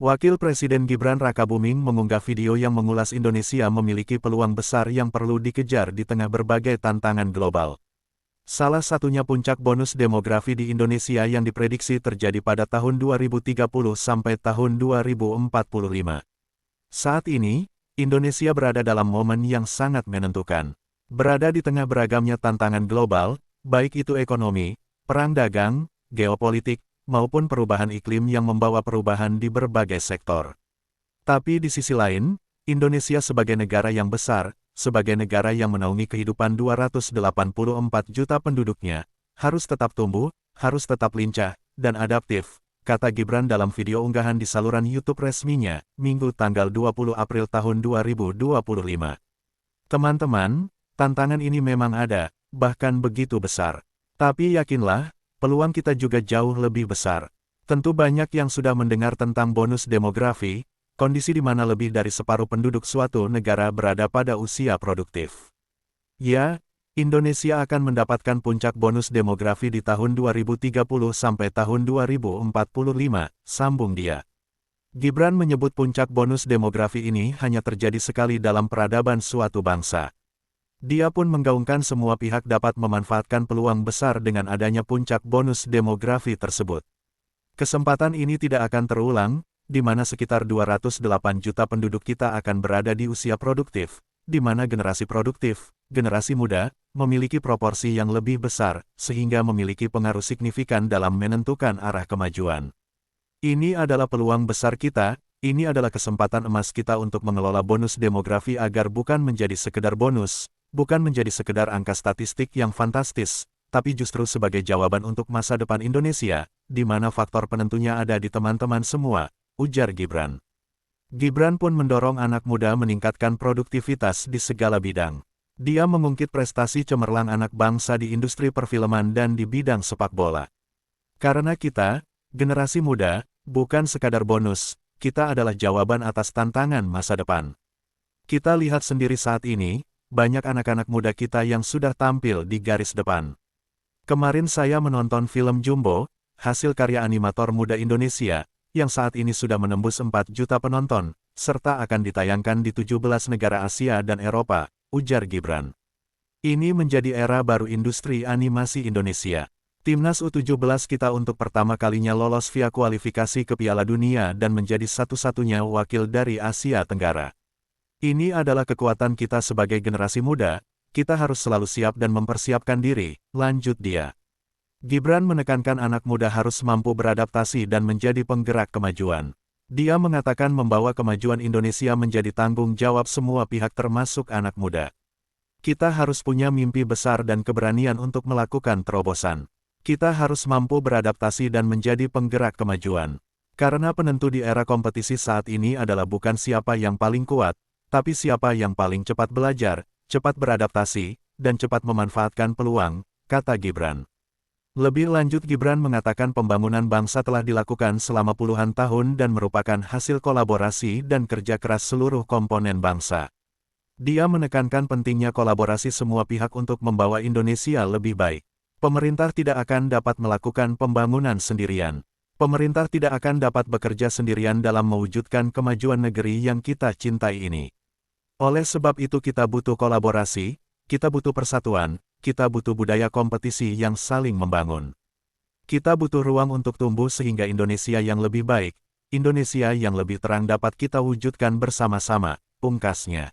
Wakil Presiden Gibran Rakabuming mengunggah video yang mengulas Indonesia memiliki peluang besar yang perlu dikejar di tengah berbagai tantangan global. Salah satunya puncak bonus demografi di Indonesia yang diprediksi terjadi pada tahun 2030 sampai tahun 2045. Saat ini, Indonesia berada dalam momen yang sangat menentukan. Berada di tengah beragamnya tantangan global, baik itu ekonomi, perang dagang, geopolitik, maupun perubahan iklim yang membawa perubahan di berbagai sektor. Tapi di sisi lain, Indonesia sebagai negara yang besar, sebagai negara yang menaungi kehidupan 284 juta penduduknya, harus tetap tumbuh, harus tetap lincah, dan adaptif, kata Gibran dalam video unggahan di saluran YouTube resminya, Minggu tanggal 20 April tahun 2025. Teman-teman, tantangan ini memang ada, bahkan begitu besar. Tapi yakinlah, peluang kita juga jauh lebih besar. Tentu banyak yang sudah mendengar tentang bonus demografi, kondisi di mana lebih dari separuh penduduk suatu negara berada pada usia produktif. Ya, Indonesia akan mendapatkan puncak bonus demografi di tahun 2030 sampai tahun 2045, sambung dia. Gibran menyebut puncak bonus demografi ini hanya terjadi sekali dalam peradaban suatu bangsa. Dia pun menggaungkan semua pihak dapat memanfaatkan peluang besar dengan adanya puncak bonus demografi tersebut. Kesempatan ini tidak akan terulang, di mana sekitar 208 juta penduduk kita akan berada di usia produktif, di mana generasi produktif, generasi muda, memiliki proporsi yang lebih besar, sehingga memiliki pengaruh signifikan dalam menentukan arah kemajuan. Ini adalah peluang besar kita, ini adalah kesempatan emas kita untuk mengelola bonus demografi agar bukan menjadi sekedar bonus, bukan menjadi sekedar angka statistik yang fantastis, tapi justru sebagai jawaban untuk masa depan Indonesia, di mana faktor penentunya ada di teman-teman semua, ujar Gibran. Gibran pun mendorong anak muda meningkatkan produktivitas di segala bidang. Dia mengungkit prestasi cemerlang anak bangsa di industri perfilman dan di bidang sepak bola. Karena kita, generasi muda, bukan sekadar bonus, kita adalah jawaban atas tantangan masa depan. Kita lihat sendiri saat ini, banyak anak-anak muda kita yang sudah tampil di garis depan. Kemarin saya menonton film Jumbo, hasil karya animator muda Indonesia, yang saat ini sudah menembus 4 juta penonton, serta akan ditayangkan di 17 negara Asia dan Eropa, ujar Gibran. Ini menjadi era baru industri animasi Indonesia. Timnas U17 kita untuk pertama kalinya lolos via kualifikasi ke Piala Dunia dan menjadi satu-satunya wakil dari Asia Tenggara. Ini adalah kekuatan kita sebagai generasi muda, kita harus selalu siap dan mempersiapkan diri, lanjut dia. Gibran menekankan anak muda harus mampu beradaptasi dan menjadi penggerak kemajuan. Dia mengatakan membawa kemajuan Indonesia menjadi tanggung jawab semua pihak termasuk anak muda. Kita harus punya mimpi besar dan keberanian untuk melakukan terobosan. Kita harus mampu beradaptasi dan menjadi penggerak kemajuan. Karena penentu di era kompetisi saat ini adalah bukan siapa yang paling kuat, tapi siapa yang paling cepat belajar, cepat beradaptasi, dan cepat memanfaatkan peluang, kata Gibran. Lebih lanjut Gibran mengatakan pembangunan bangsa telah dilakukan selama puluhan tahun dan merupakan hasil kolaborasi dan kerja keras seluruh komponen bangsa. Dia menekankan pentingnya kolaborasi semua pihak untuk membawa Indonesia lebih baik. Pemerintah tidak akan dapat melakukan pembangunan sendirian. Pemerintah tidak akan dapat bekerja sendirian dalam mewujudkan kemajuan negeri yang kita cintai ini. Oleh sebab itu kita butuh kolaborasi, kita butuh persatuan, kita butuh budaya kompetisi yang saling membangun. Kita butuh ruang untuk tumbuh sehingga Indonesia yang lebih baik, Indonesia yang lebih terang dapat kita wujudkan bersama-sama, pungkasnya.